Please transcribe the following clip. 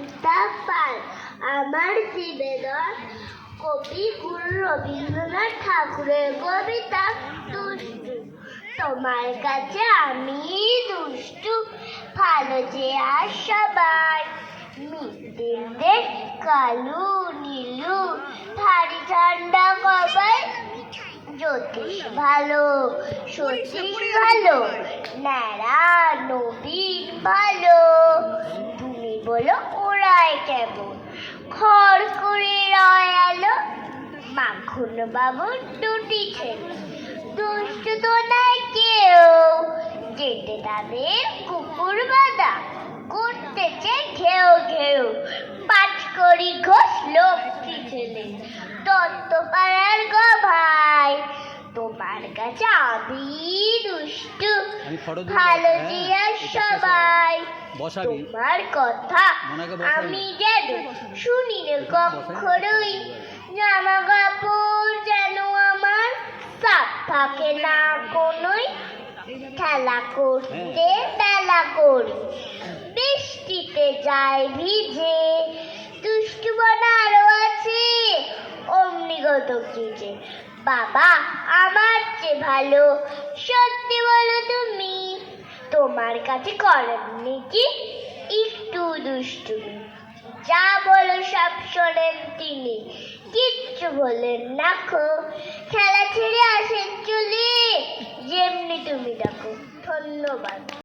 কবিতা পাল। আমার নিবেদন কবি গুরু রবীন্দ্রনাথ ঠাকুরের কবিতা দুষ্টু। তোমার কাছে আমি দুষ্টু, ভালো যে আর সবাই। মিত্তিরদের কালু নীলু, ভারী ঠান্ডা কবাই। জ্যোতিষ ভালো, সতীশ ভালো, ন্যাড়া নবীন ভালো। তুমি বলো ওরাই কেমন, খড় করে রয় আলো। মাখন বাবুর দুটি ছেলে, দুষ্টু তো নাই কেউ। যেতে তাদের কুকুর বাঁধা, করতেছে ঘেউ ঘেউ। পাঠ করি ঘোষ লক্ষ্মী ছেলে, তত্ত্ব পাড়ার গো ভাই। তোমার কাছে আমি দুষ্টু, ভালো যে সবাই। তোমার কথা আমি যেন শুনি না কখনোই। জামা কাপড় যেন আমার সাফ থাকে না কোনোই। খেলা করতে বেলা করি, বৃষ্টিতে যায় ভিজে। দুষ্টু মনা আরো আছে অমনিগত কি যে। বাবা আমার চেয়ে ভালো, সত্যি বলো তুমি। তোমার কাছে করেন নাকি একটু দুষ্টুমি? যা বলো সব শোনেন তিনি, কিচ্ছু বলেন না খো। খেলা ছেড়ে আসেন চলে, যেমনি তুমি ডাকো। ধন্যবাদ।